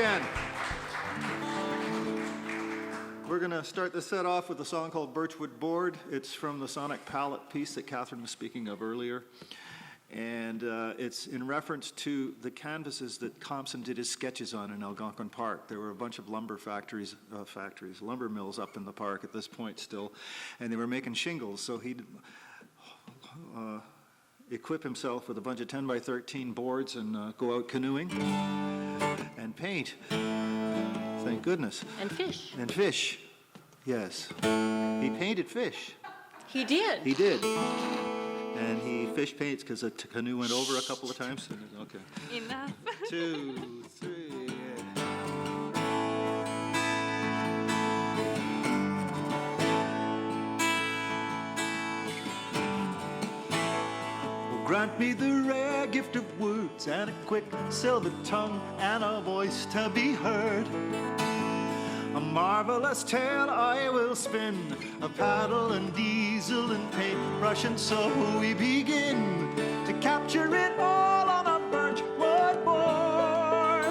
again. We're going to start the set off with a song called Birchwood Board. It's from the Sonic Palette piece that Kathryn was speaking of earlier. And it's in reference to the canvases that Compson did his sketches on in Algonquin Park. There were a bunch of lumber lumber mills up in the park at this point still, and they were making shingles. So he'd equip himself with a bunch of 10 by 13 boards and go out canoeing and paint. Thank goodness. And fish. And fish, yes. He painted fish. He did. He did. And he fish paints because a canoe went over a couple of times. Okay. Enough. 2, 3. Grant me the rare gift of words and a quick silver tongue and a voice to be heard. A marvelous tale I will spin, a paddle and diesel and paintbrush, and so we begin to capture it all on a birchwood board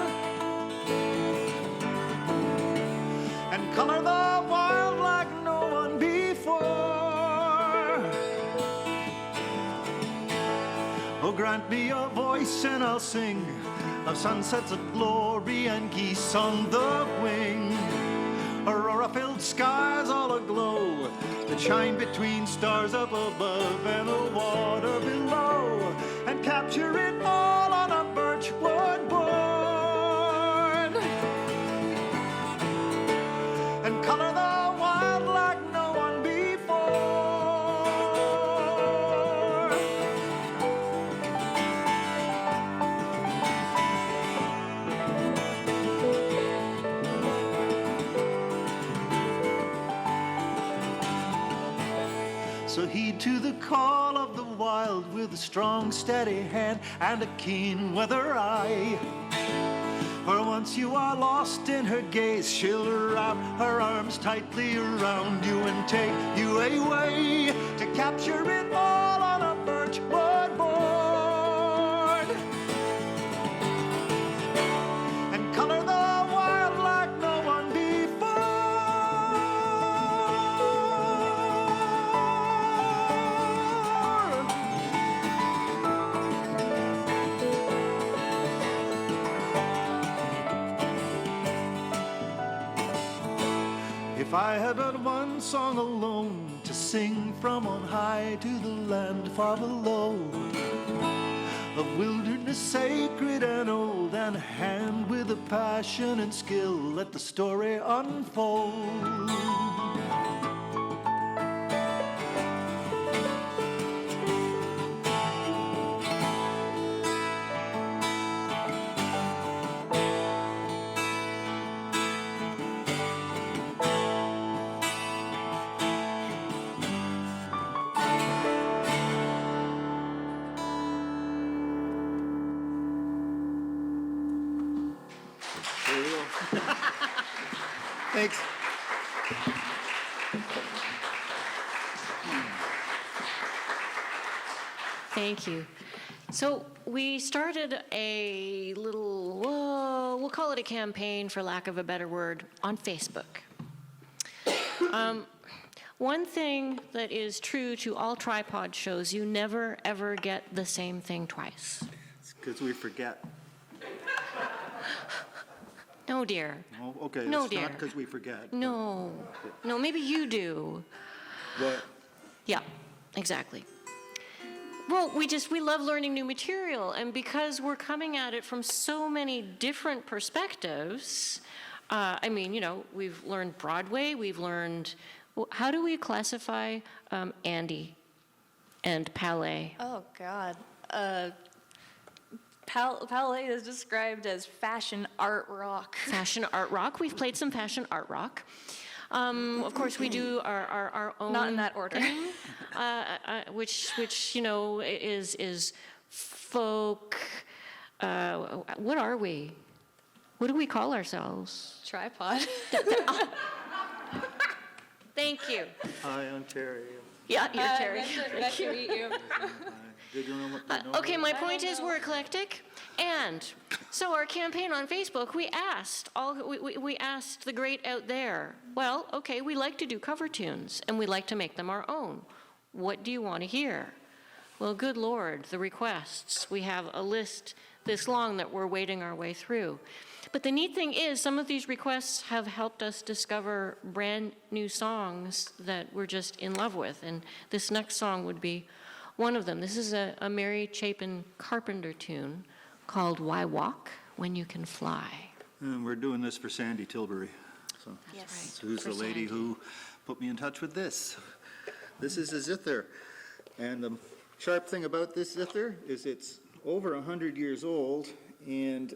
and color the wild like no one before. Oh, grant me a voice and I'll sing of sunsets of glory and geese on the wing. Aurora-filled skies all aglow that shine between stars up above and the water below, and capture it all on a birchwood board and color the wild like no one before. So heed to the call of the wild with a strong, steady hand and a keen weather eye. For once you are lost in her gaze, she'll wrap her arms tightly around you and take you away to capture it all on a birchwood board and color the wild like no one before. If I had but one song alone to sing from on high to the land far below, of wilderness sacred and old, and a hand with a passion and skill, let the story unfold. Thanks. Thank you. So we started a little, we'll call it a campaign for lack of a better word, on Facebook. One thing that is true to all TRiPOD shows, you never ever get the same thing twice. It's because we forget. No, dear. Oh, okay, No, it's dear. not because we forget. No. No, maybe you do. What? Yeah, exactly. Well, we love learning new material, and because we're coming at it from so many different perspectives, I mean, you know, we've learned Broadway, we've learned, how do we classify Andy and Palais? Oh, God. Palais is described as fashion art rock. Fashion art rock. We've played some fashion art rock. Of course, we do our own. Not in that order. Thing, which you know is folk. What are we? What do we call ourselves? TRiPOD. Thank you. Hi, Ontario. Yeah, you're Terry. Nice to meet you. Did you know what? Okay, my point is we're eclectic, and so our campaign on Facebook, we asked the great out there, well, okay, we like to do cover tunes, and we like to make them our own. What do you want to hear? Well, good Lord, the requests. We have a list this long that we're wading our way through. But the neat thing is some of these requests have helped us discover brand new songs that we're just in love with, and this next song would be one of them. This is a Mary Chapin Carpenter tune called Why Walk When You Can Fly. And we're doing this for Sandy Tilbury. So, Yes. who's the lady who put me in touch with this. This is a zither. And the sharp thing about this zither is it's over 100 years old, and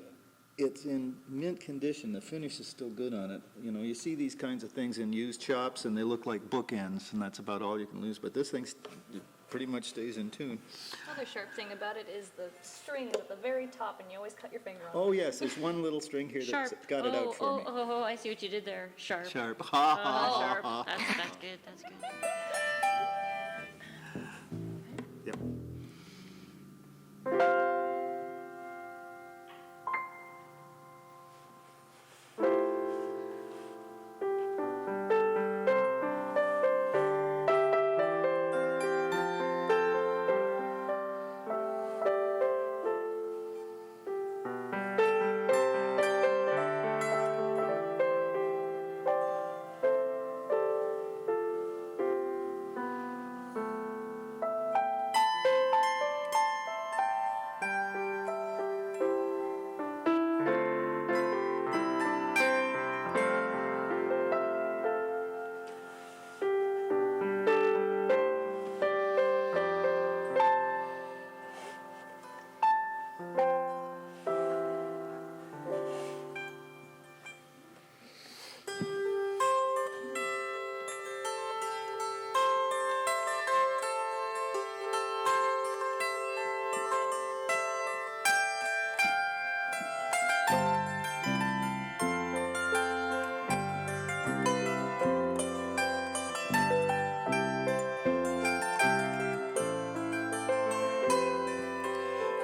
it's in mint condition. The finish is still good on it. You know, you see these kinds of things in used shops, and they look like bookends, and that's about all you can lose. But this thing pretty much stays in tune. Another sharp thing about it is the string is at the very top, and you always cut your finger on it. Oh, yes, there's one little string here that's got it out for me. Oh, I see what you did there. Sharp. Sharp. Ha, Sharp. ha, ha. That's good, that's good. Yep.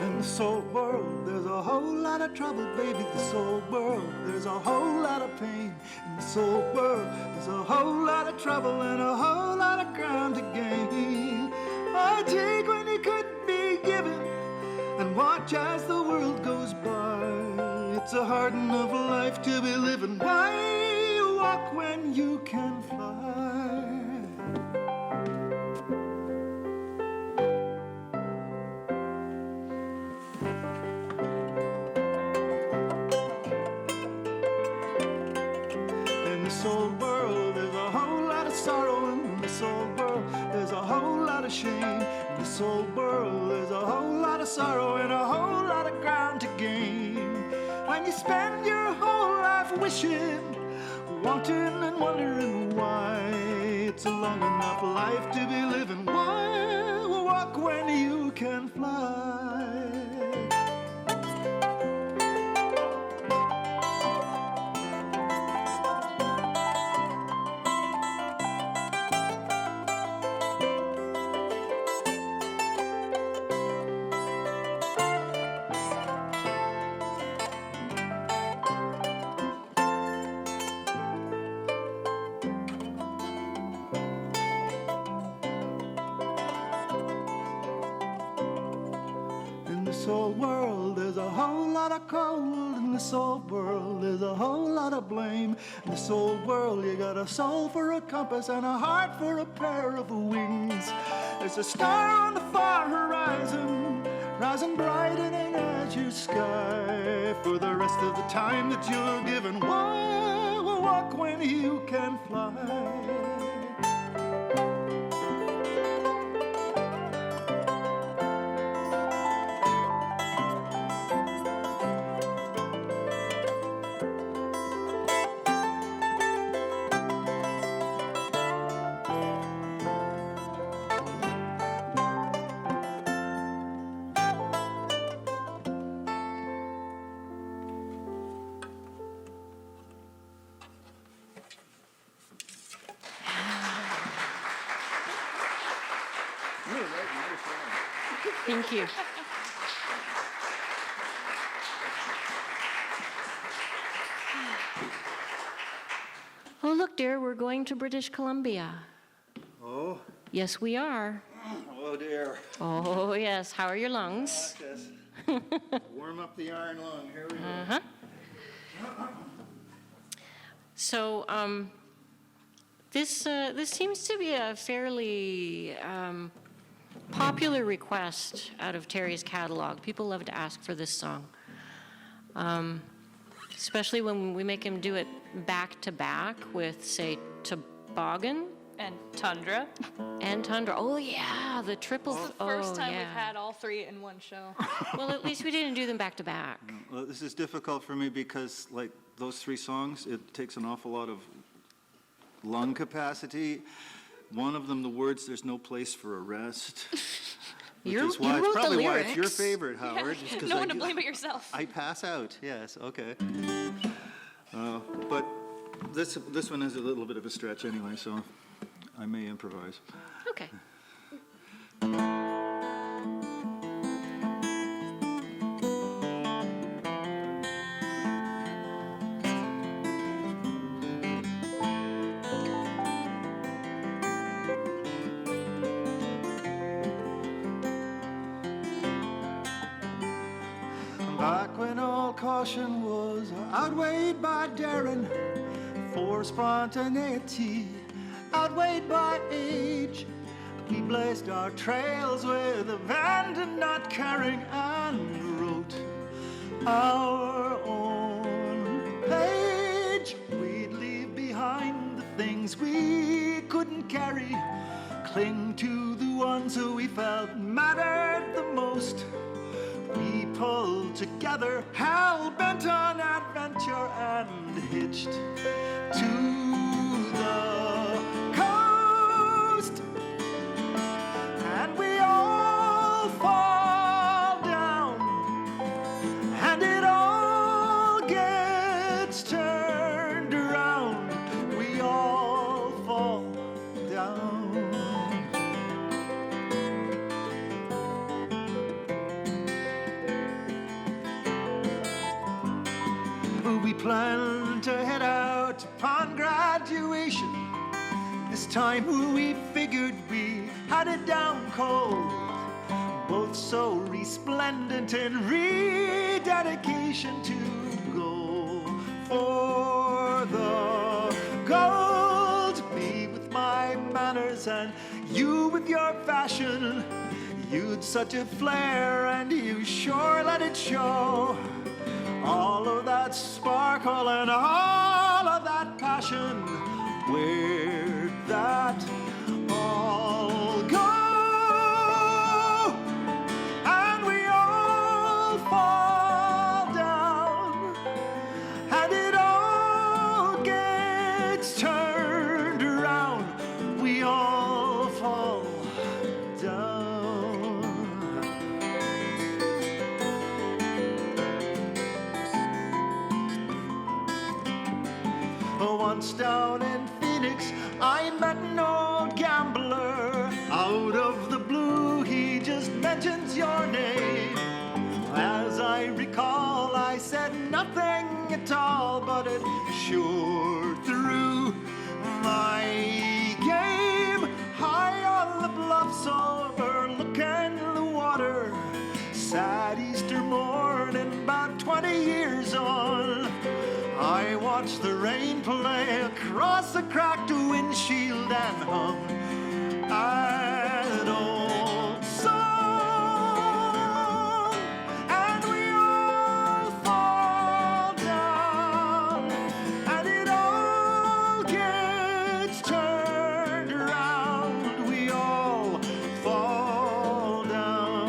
In this old world, there's a whole lot of trouble, baby. This old world, there's a whole lot of pain. In this old world, there's a whole lot of trouble and a whole lot of ground to gain. I take when you could be given and watch as the world goes by. It's a hard enough life to be living. Why walk when you can fly? In this old world, there's a whole lot of sorrow. In this old world, there's a whole lot of shame. In this old world, there's a whole lot of sorrow and a whole lot of ground to gain. When you spend your whole life wishing, wanting and wondering why, it's a long enough life to be living. Why walk when you can fly? In this old world, there's a whole lot of cold. In this old world, there's a whole lot of blame. In this old world, you got a soul for a compass and a heart for a pair of wings. There's a star on the far horizon, rising bright in an azure sky. For the rest of the time that you're given, why walk when you can fly? Thank you. Oh, look, dear, we're going to British Columbia. Oh, Yes, we are. oh dear. Oh, yes. How are your lungs? Yes. Warm up the iron lung. Here we go. Uh-huh. So, this seems to be a fairly popular request out of Terry's catalog. People love to ask for this song, especially when we make him do it back to back with, say, Toboggan And Tundra. and Tundra. Oh yeah, the triple. It's the first time yeah. we've had all three in one show. Well, at least we didn't do them back to back. Well, this is difficult for me because, like, those 3 songs, it takes an awful lot of lung capacity. One of them, the words, there's no place for a rest. Which You is why, wrote it's probably the why it's your lyrics. favorite, Howard. just 'cause No I one to get- blame but yourself. I pass out, yes, okay. But this one is a little bit of a stretch anyway, so I may improvise. Okay. Back when all caution was outweighed by daring, for spontaneity outweighed by age, we blazed our trails with abandon, not caring, and wrote our own page. We'd leave behind the things we couldn't carry, cling to the ones who we felt mattered the most. We pulled together, hell-bent on adventure, and hitched to the coast. And we all fall down, and it all gets turned around. We all fall down. We planned to head out upon graduation. This time we figured we had it down cold. Both so resplendent in rededication to go for the gold. Me with my manners and you with your fashion. You'd such a flair and you sure let it show. All of that sparkle and all of that passion, where'd that all go? And we all fall down, and it all gets turned around. We all fall down. Once down in Phoenix, I met an old gambler. Out of the blue, he just mentions your name. As I recall, I said nothing at all, but it sure threw my game. High on the bluffs overlooking the water. Sad Easter morning, about 20 years on. I watched the rain play across the cracked windshield and hum an old song. And we all fall down, and it all gets turned around. We all fall down.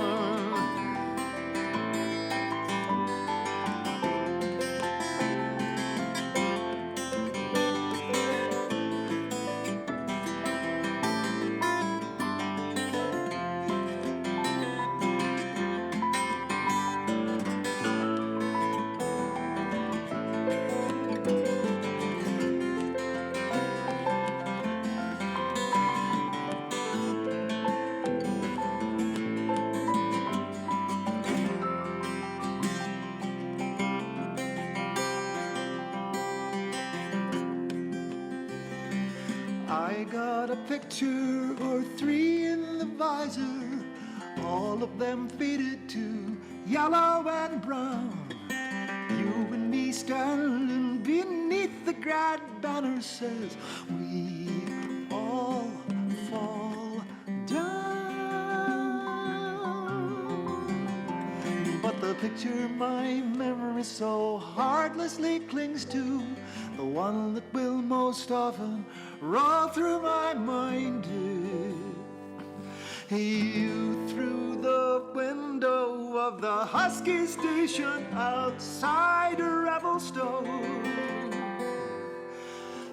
got a picture or three in the visor, all of them faded to yellow and brown. You and me standing beneath the grand banner says we all fall down. But the picture my memory so heartlessly clings to, the one that will most often roll through my mind is you through the window of the Husky station outside Revelstoke,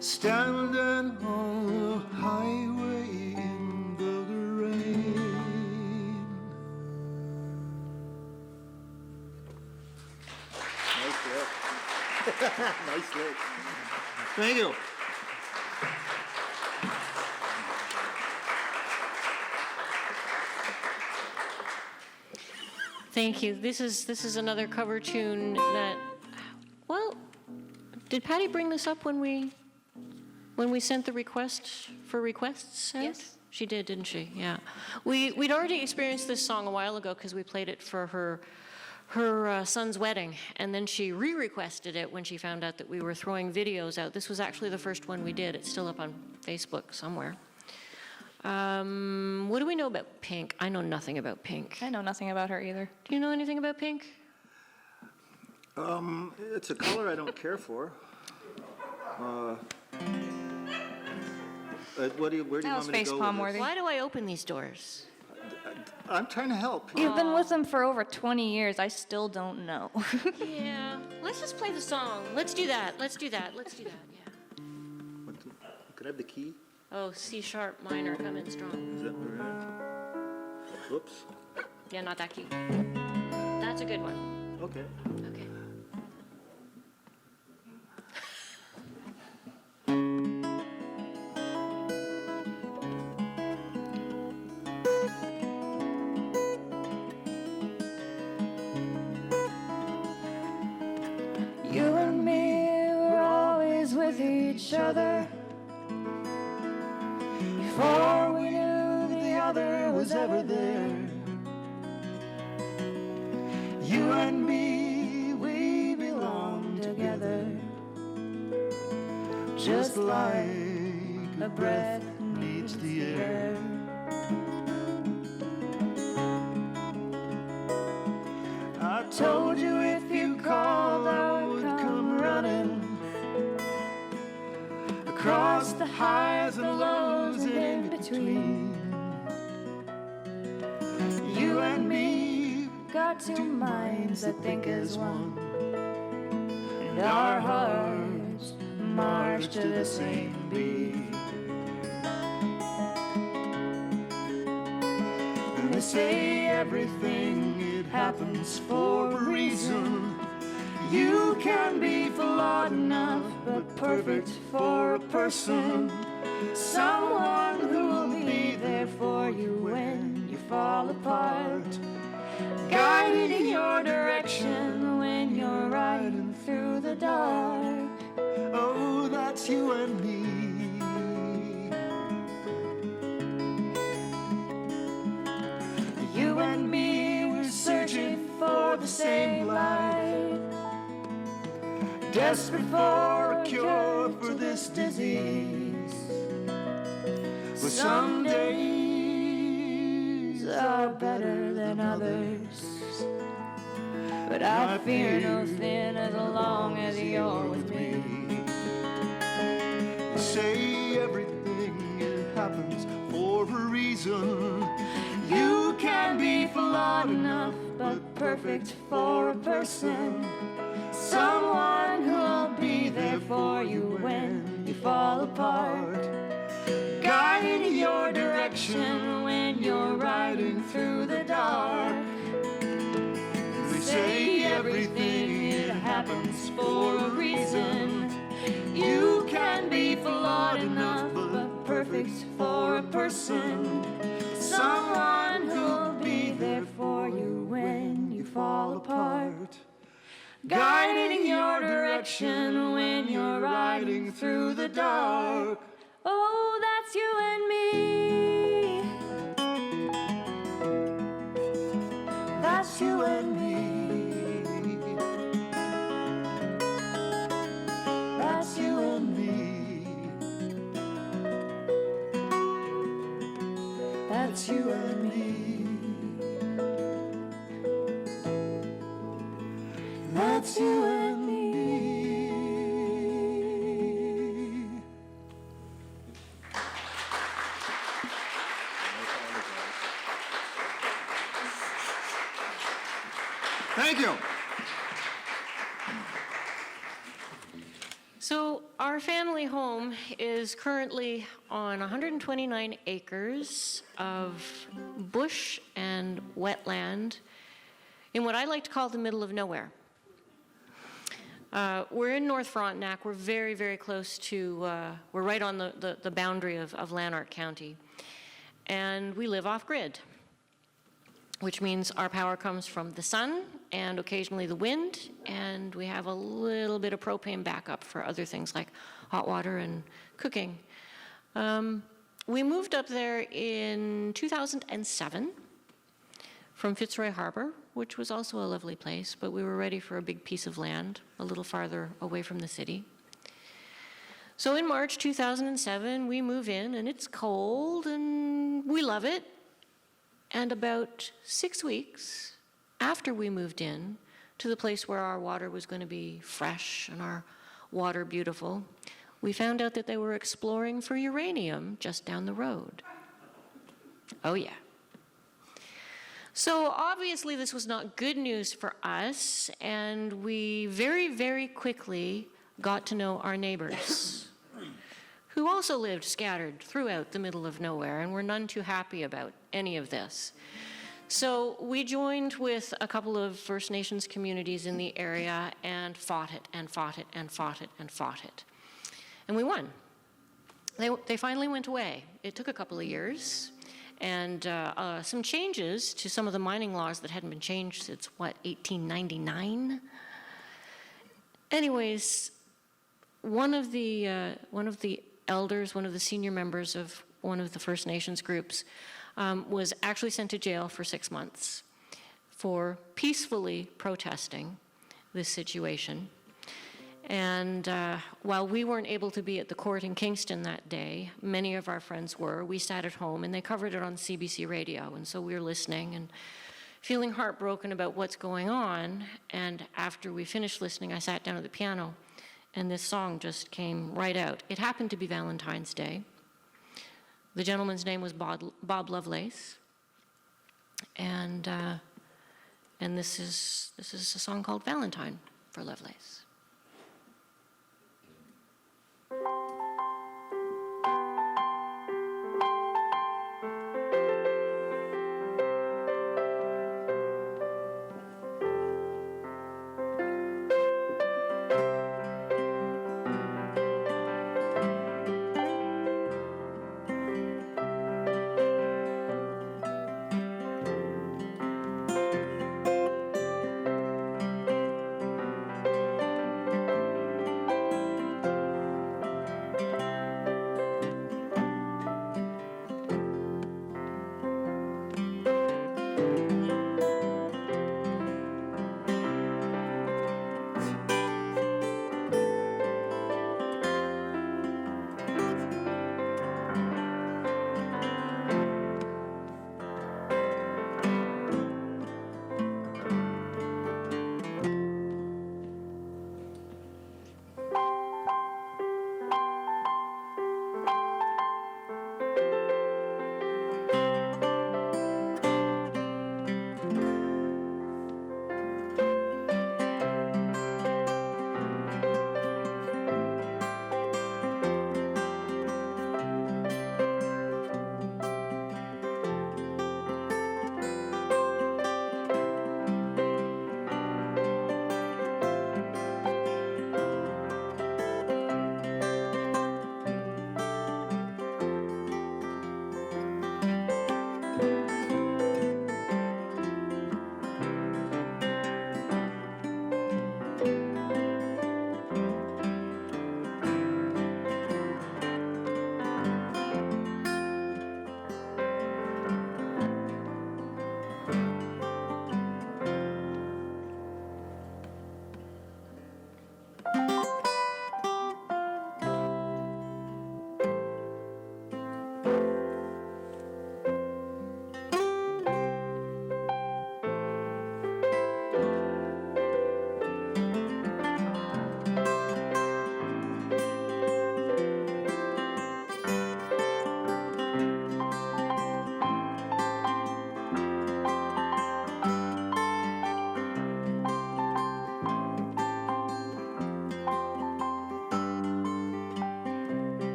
standing on the highway in the rain. Nice lick. Nice lick. Thank you. Thank you. This is another cover tune that, well, did Patty bring this up when we sent the request for requests out? Yes. She did, didn't she? Yeah. We'd already experienced this song a while ago because we played it for her son's wedding, and then she re-requested it when she found out that we were throwing videos out. This was actually the first one we did. It's still up on Facebook somewhere. What do we know about Pink? I know nothing about Pink. I know nothing about her either. Do you know anything about Pink? It's a color I don't care for. Where do you want me to go with this? Why do I open these doors? I'm trying to help. You've been with them for over 20 years. I still don't know. Yeah. Let's just play the song. Let's do that. Yeah. Could I have the key? Oh, C sharp minor coming strong. Is that where it is? Whoops. Yeah, not that key. That's a good one. Okay. Okay. You and me were always with each other. Before we knew the other was ever there. You and me, we belong together. Just like a breath needs the air. I told you if you called I would come running across the highs and lows and in between. You and me got two minds that think as one, and our hearts march to the same beat. And they say everything, it happens for a reason. You can be flawed enough, but perfect for a person. Someone who will be there for you when you fall apart, guiding your direction when you're riding through the dark. Oh, that's you and me. You and me were searching for the same light, desperate for a cure for this disease. But some days are better than others, but I fear no sin as long as you're with me. You say everything, it happens for a reason. You can be flawed enough, but perfect for a person. Someone who'll be there for you when you fall apart, guiding your direction when you're riding through the dark. They say everything, it happens for a reason. You can be flawed enough, but perfect for a person. Someone who'll be there for you when you fall apart, guiding your direction when you're riding through the dark. Oh, that's you that's you and me. That's you and me. Thank you. So our family home is currently on 129 acres of bush and wetland in what I like to call the middle of nowhere. We're in North Frontenac. We're very, very close to, we're right on the boundary of Lanark County. And we live off-grid, which means our power comes from the sun and occasionally the wind, and we have a little bit of propane backup for other things like hot water and cooking. We moved up there in 2007 from Fitzroy Harbor, which was also a lovely place, but we were ready for a big piece of land a little farther away from the city. So in March 2007, we move in, and it's cold, and we love it. And about 6 weeks after we moved in to the place where our water was going to be fresh and our water beautiful, we found out that they were exploring for uranium just down the road. Oh yeah. So obviously this was not good news for us, and we very, very quickly got to know our neighbors, who also lived scattered throughout the middle of nowhere and were none too happy about any of this. So we joined with a couple of First Nations communities in the area and fought it and fought it and fought it and fought it. And we won. They finally went away. It took a couple of years, and some changes to some of the mining laws that hadn't been changed since, 1899? Anyways, one of the elders, one of the senior members of one of the First Nations groups, was actually sent to jail for 6 months for peacefully protesting this situation. And while we weren't able to be at the court in Kingston that day, many of our friends were. We sat at home, and they covered it on CBC radio, and so we were listening and feeling heartbroken about what's going on. And after we finished listening, I sat down at the piano, and this song just came right out. It happened to be Valentine's Day. The gentleman's name was Bob Lovelace, and this is a song called Valentine for Lovelace.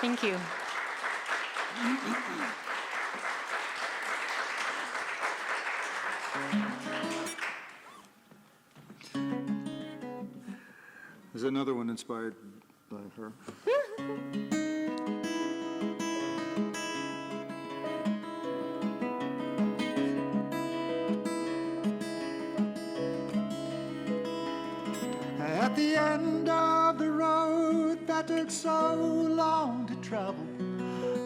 Thank you. There's another one inspired by her. At the end of the road that took so long to travel,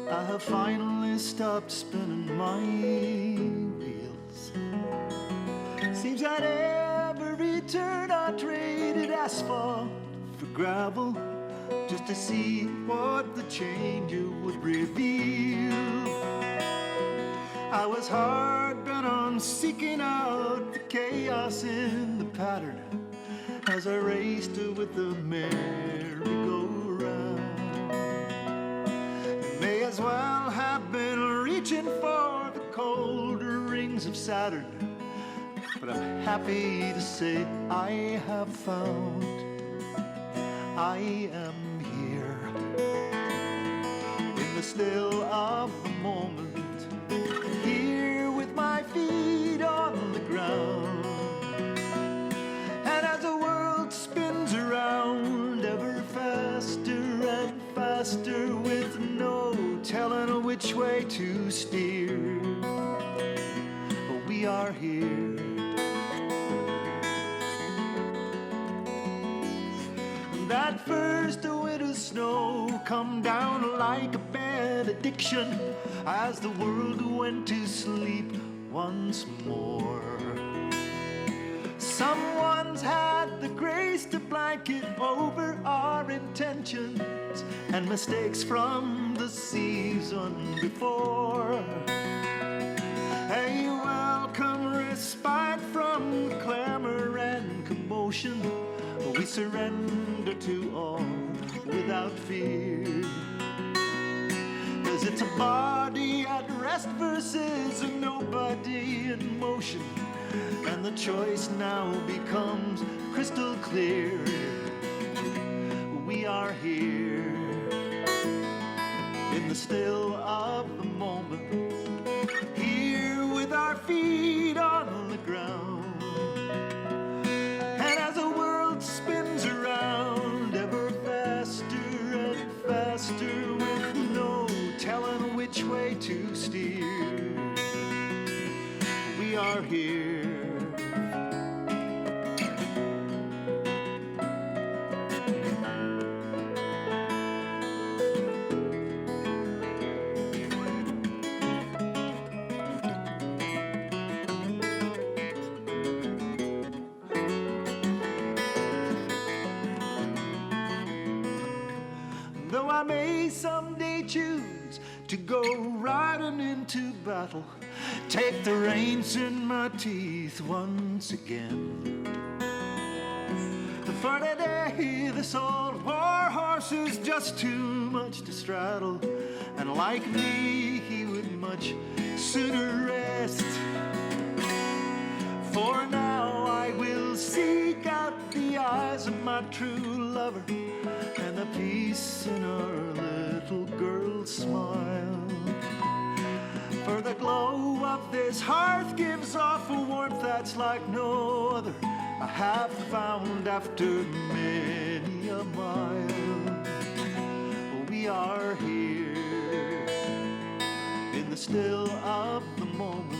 I have finally stopped spinning my wheels. Seems that every turn I traded asphalt for gravel, just to see what the change would reveal. I was hard bent on seeking out the chaos in the pattern as I raced with the merry-go-round. It may as well have been reaching for the colder rings of Saturn, but I'm happy to say I have found I am here in the still of the moment, here with my feet on the ground. And as the world spins around ever faster and faster, with no telling which way to steer, we are here. That first winter's snow come down like a benediction as the world went to sleep once more. Someone's had the grace to blanket over our intentions and mistakes from the season before. A welcome respite from clamor and commotion. We surrender to all without fear. 'Cause it's a body at rest versus a nobody in motion, and the choice now becomes crystal clear. We are here in the still of the moment, here with our feet on the ground. And as the world spins around ever faster and faster, with no telling which way to steer, we are here. Though I may someday choose to go riding into battle, take the reins in my teeth once again. For today, this old war horse is just too much to straddle, and like me, he would much sooner rest. For now, I will seek out the eyes of my true lover and the peace in our little girl's smile. For the glow of this hearth gives off a warmth that's like no other I have found after many a mile. We are here in the still of the moment,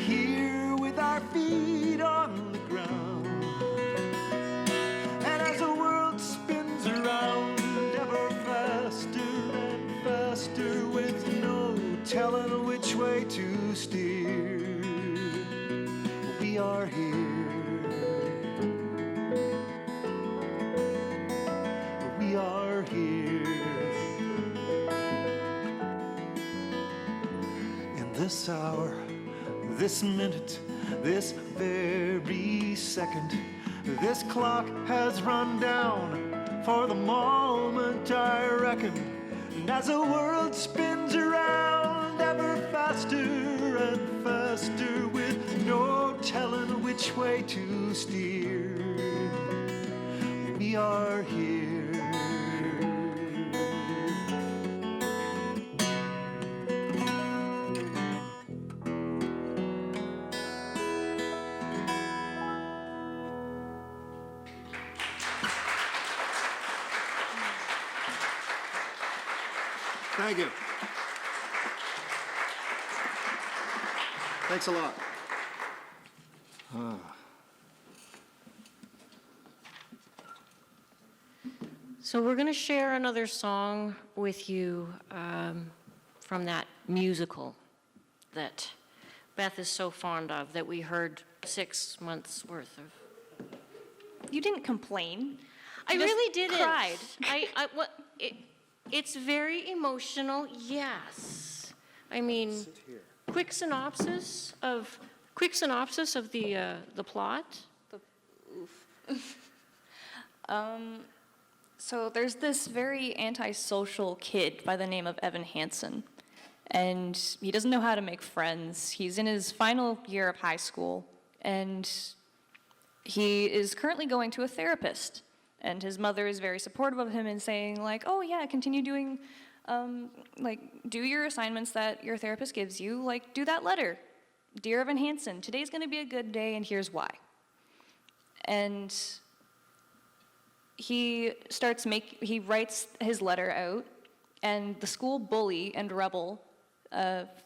here with our feet on the ground. And as the world spins around ever faster and faster, with no telling which way to steer, we are here. We are here in this hour, this minute, this very second. This clock has run down for the moment, I reckon. And as the world spins around ever faster and faster, with no telling which way to steer, we are here. Thank you. Thanks a lot. So we're going to share another song with you from that musical that Beth is so fond of that we heard 6 months worth of. You didn't complain. I You just really didn't. cried. It's very emotional, yes. I mean, quick synopsis of the plot. So there's this very antisocial kid by the name of Evan Hansen, and he doesn't know how to make friends. He's in his final year of high school, and he is currently going to a therapist. And his mother is very supportive of him and saying, like, oh yeah, continue doing, do your assignments that your therapist gives you. Like, do that letter. Dear Evan Hansen, today's gonna be a good day and here's why. And he writes his letter out, and the school bully and rebel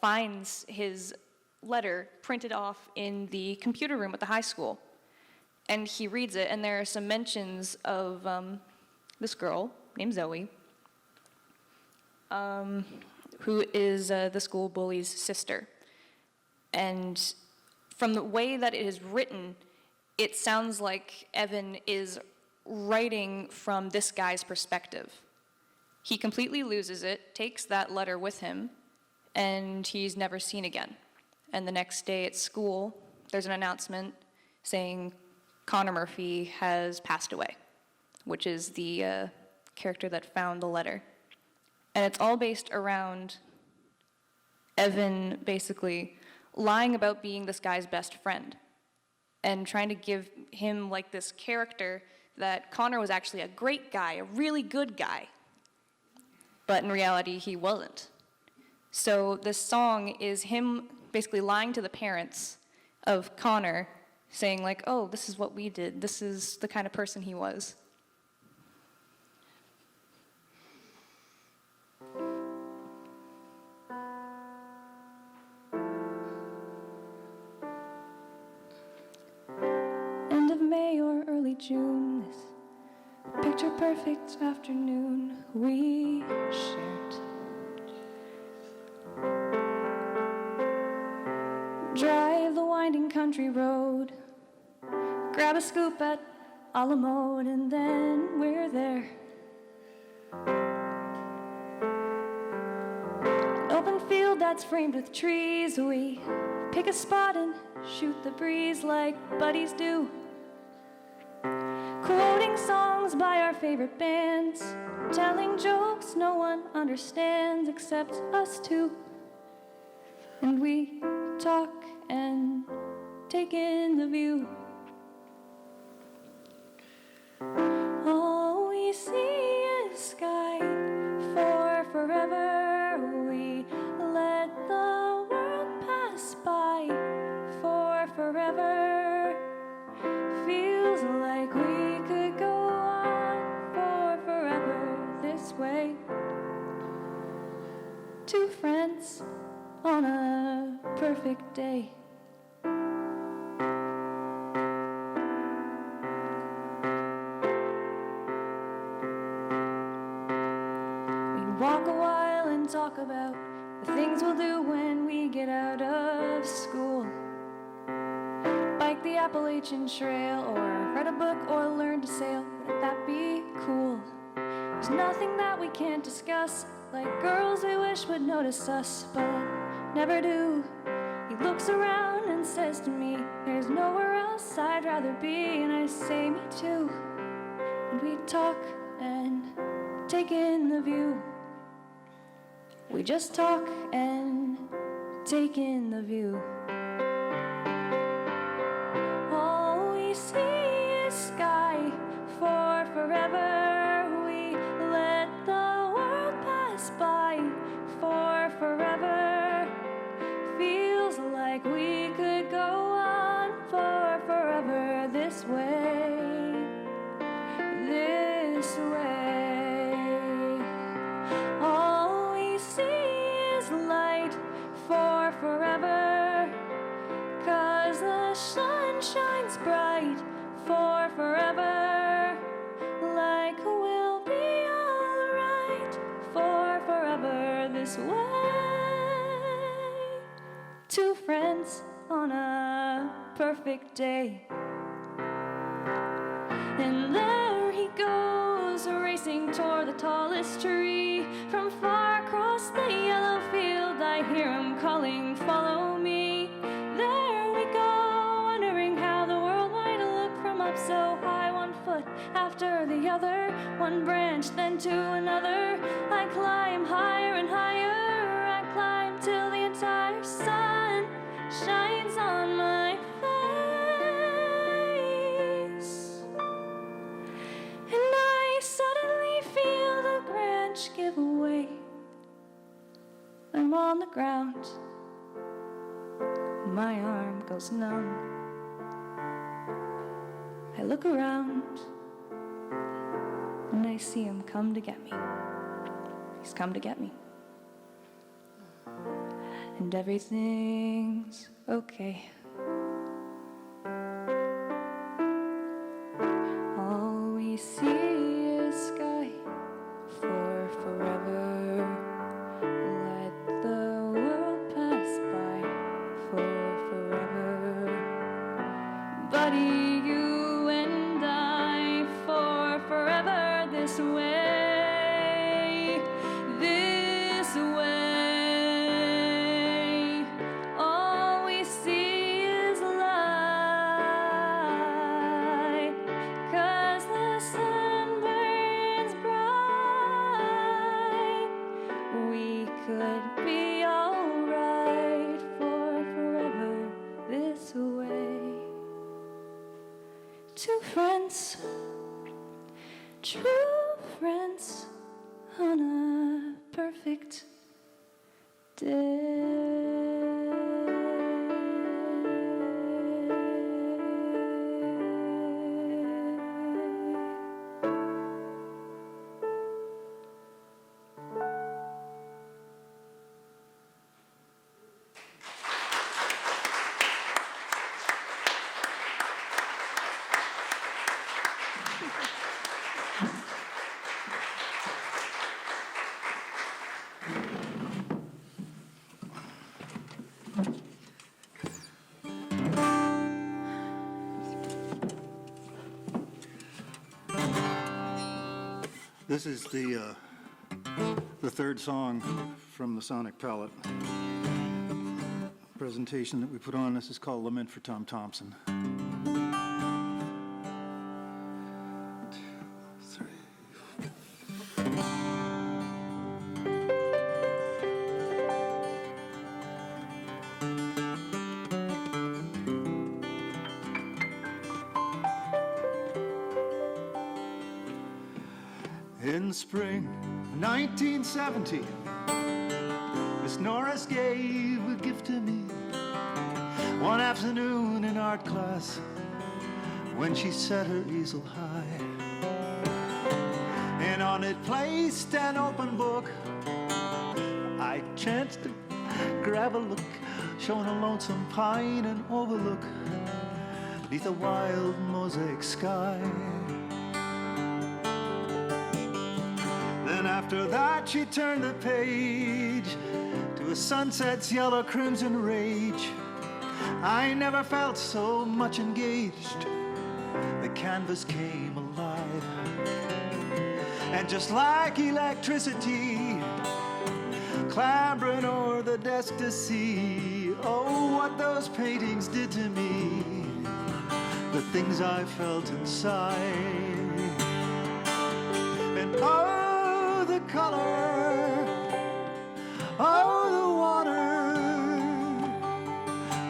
finds his letter printed off in the computer room at the high school. And he reads it, and there are some mentions of this girl named Zoe, who is the school bully's sister. And from the way that it is written, it sounds like Evan is writing from this guy's perspective. He completely loses it, takes that letter with him, and he's never seen again. And the next day at school, there's an announcement saying Connor Murphy has passed away, which is the character that found the letter. And it's all based around Evan basically lying about being this guy's best friend and trying to give him like this character that Connor was actually a great guy, a really good guy. But in reality, he wasn't. So this song is him basically lying to the parents of Connor, saying like, oh, this is what we did. This is the kind of person he was. End of May or early June, this picture-perfect afternoon we shared. Drive the winding country road, grab a scoop at Alamo, and then we're there. An open field that's framed with trees, we pick a spot and shoot the breeze like buddies do. Quoting songs by our favorite bands, telling jokes no one understands except us two. And we talk and take in the view. All we see is sky for forever. We let the world pass by for forever. Feels like we could go on for forever this way. Two friends on a perfect day. We'd walk a while and talk about the things we'll do when we get out of school. Bike the Appalachian Trail, or write a book, or learn to sail. Wouldn't that be cool? There's nothing that we can't discuss, like girls we wish would notice us, but never do. He looks around and says to me, there's nowhere else I'd rather be, and I say, me too. And we talk and take in the view. We just talk and take in the view. All we see is sky for forever. We let the world pass by for forever. Feels like we could go on for forever this way, this way. All we see for forever, 'cause the sun shines bright for forever, like we'll be alright for forever this way. Two friends on a perfect day, and there he goes, racing toward the tallest tree. From far across the yellow field, I hear him calling, follow me. There we go, wondering how the world might look from up so high. One foot after the other, one branch then to another. I climb higher and higher, I climb till the entire sun shines on my face. And I suddenly feel the branch give away. I'm on the ground, my arm goes numb. I look around and I see him come to get me. He's come to get me. And everything's okay. All we see is sky for forever. Let the world pass by for forever. Buddy, you and I for forever this way. This way. All we see is light, 'cause the sun burns bright. We could be alright for forever this way. Two friends, true friends, on a perfect day. This is the third song from the Sonic Palette presentation that we put on. This is called Lament for Tom Thompson. 2, 3. In spring 1970, Miss Norris gave a gift to me one afternoon in art class when she set her easel high, and on it placed an open book. I chanced to grab a look, showing a lonesome pine and overlook beneath a wild mosaic sky. Then after that she turned the page to a sunset's yellow crimson rage. I never felt so much engaged. The canvas came alive, and just like electricity, clambering o'er the desk to see, oh, what those paintings did to me, the things I felt inside. And oh, the color, oh, the water,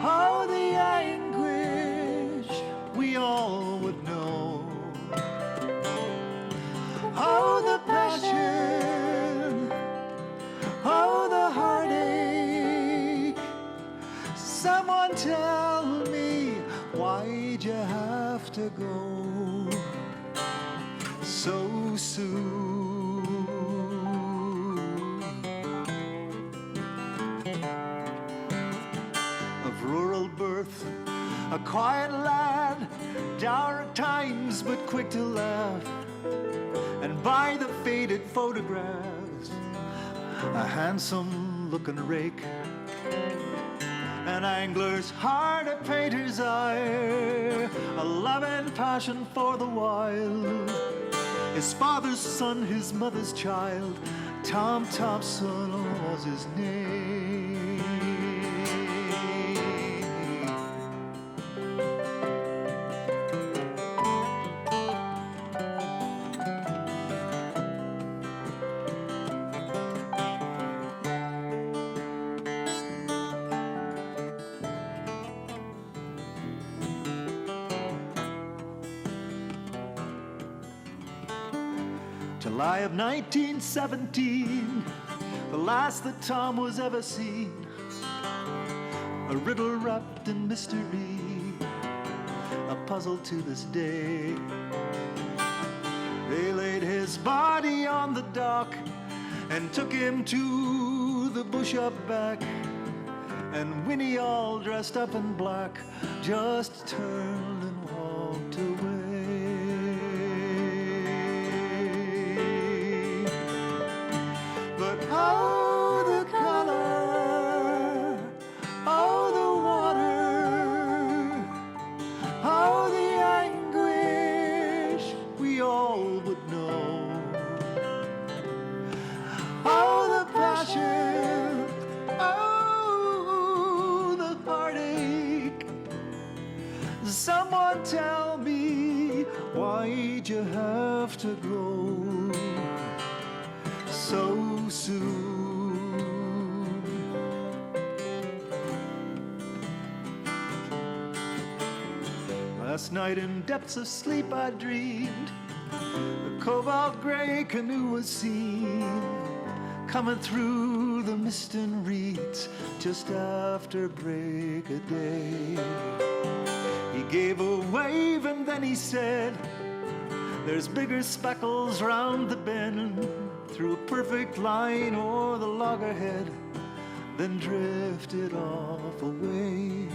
oh, the anguish we all would know, oh, the passion, oh, the heartache. Someone tell me, why'd you have to go so soon? quiet lad, dour at times but quick to laugh. And by the faded photographs, a handsome-looking rake, an angler's heart, a painter's eye, a love and passion for the wild. His father's son, his mother's child, Tom Thompson was his name. July of 1917, the last that Tom was ever seen. A riddle wrapped in mystery, a puzzle to this day. They laid his body on the dock and took him to the bush up back. And Winnie, all dressed up in black, just turned and walked away. But oh, the color, oh, the water, oh, the anguish we all would know. Oh, the passion, oh, the heartache. Someone tell me, why'd you have to go so soon? Last night in depths of sleep I dreamed the cobalt gray canoe was seen coming through the mist and reeds just after break of day. He gave a wave and then he said, there's bigger speckles round the bend, through a perfect line o'er the loggerhead, then drifted off away.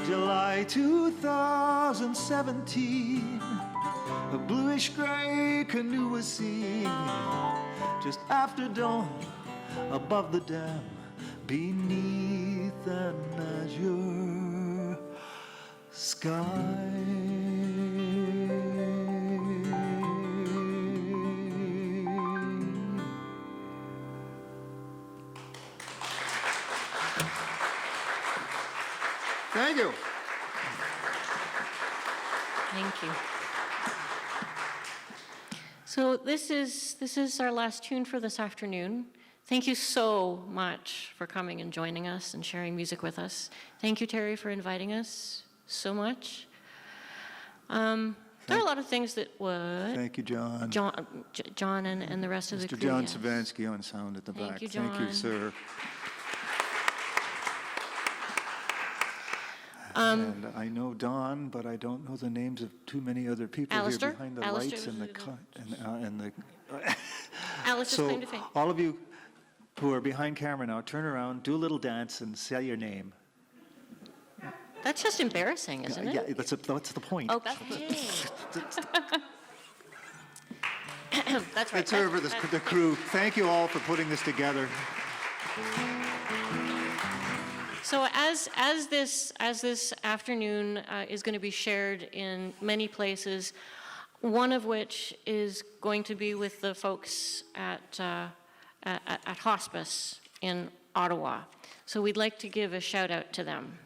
July 2017, a bluish gray canoe was seen just after dawn above the dam beneath an azure sky. Thank you. Thank you. So this is our last tune for this afternoon. Thank you so much for coming and joining us and sharing music with us. Thank you, Terry, for inviting us so much. There are a lot of things that would... Thank you, John. John and the rest of the crew. Mr. John yes. Savansky on sound at the back. Thank you, John. Thank you, sir. And I know Don, but I don't know the names of too many other people Alistair? here behind the Alistair lights and the Alice is So claim to fame. all of you who are behind camera now, turn around, do a little dance, and say your name. That's just embarrassing, isn't it? Yeah, that's the point. Okay. That's right. Let's hear for the crew. Thank you all for putting this together. So as this afternoon is going to be shared in many places, one of which is going to be with the folks at Hospice in Ottawa. So we'd like to give a shout out to them,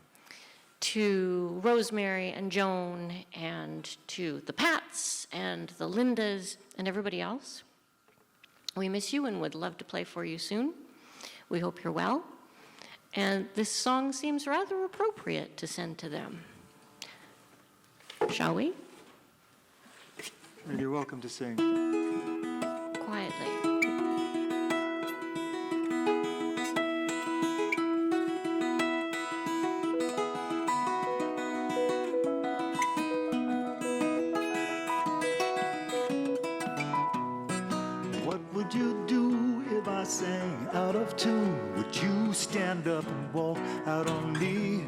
to Rosemary and Joan, and to the Pats and the Lindas and everybody else. We miss you and would love to play for you soon. We hope you're well. And this song seems rather appropriate to send to them. Shall we? And you're welcome to sing. Quietly. What would you do if I sang out of tune? Would you stand up and walk out on me?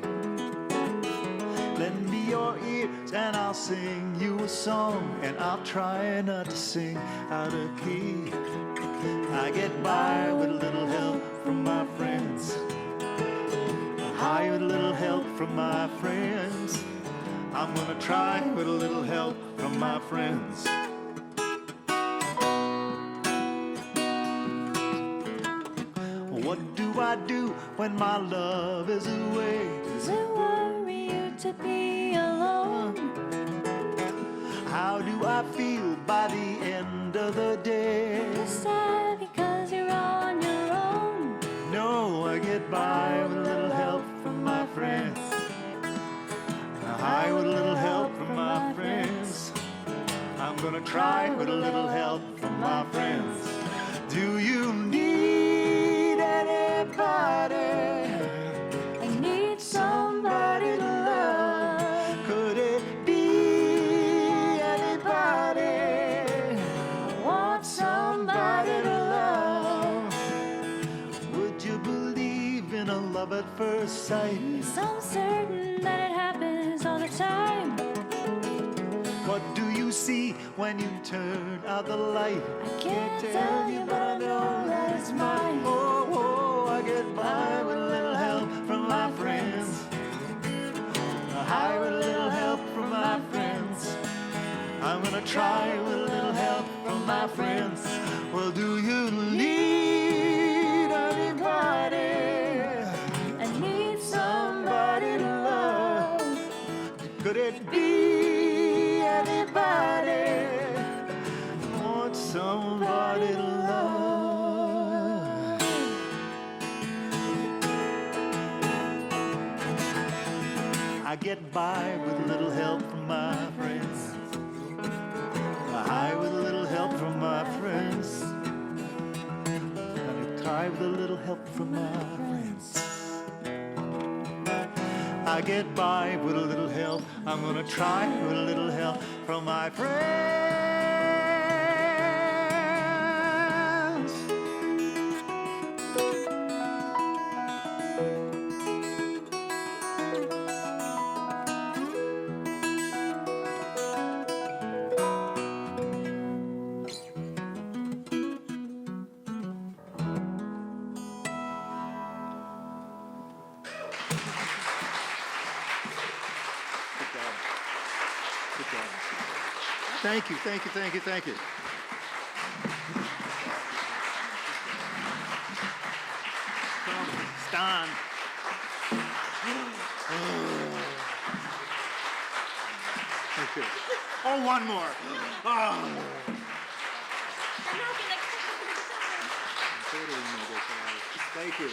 Lend me your ears and I'll sing you a song, and I'll try not to sing out of key. I get by with a little help from my friends. High with a little help from my friends. I'm gonna try with a little help from my friends. What do I do when my love is away? Does it worry you to be alone? How do I feel by the end of the day? You're sad because you're on your own. No, I get by with a little help from my friends. High with a little help from my friends. I'm gonna try with a little help from my friends. Do you need anybody? I need somebody to love. Could it be anybody? I want somebody to love. Would you believe in a love at first sight? Yes, I'm certain that it happens all the time. What do you see when you turn out the light? I can't tell you, but I know that it's mine. Oh, oh, I get by with a little help from my friends. High with a little help from my friends. I'm gonna try with a little help from my friends. Well, do you need anybody? I need somebody to love. Could it be anybody? Want somebody to love? I get by with a little help from my friends. High with a little help from my friends. I try with a little help from my friends. I get by with a little help. I'm gonna try with a little help from my friends. Thank you, thank you, thank you, thank you. Stand. Thank you. Oh, one more. Oh. Thank you.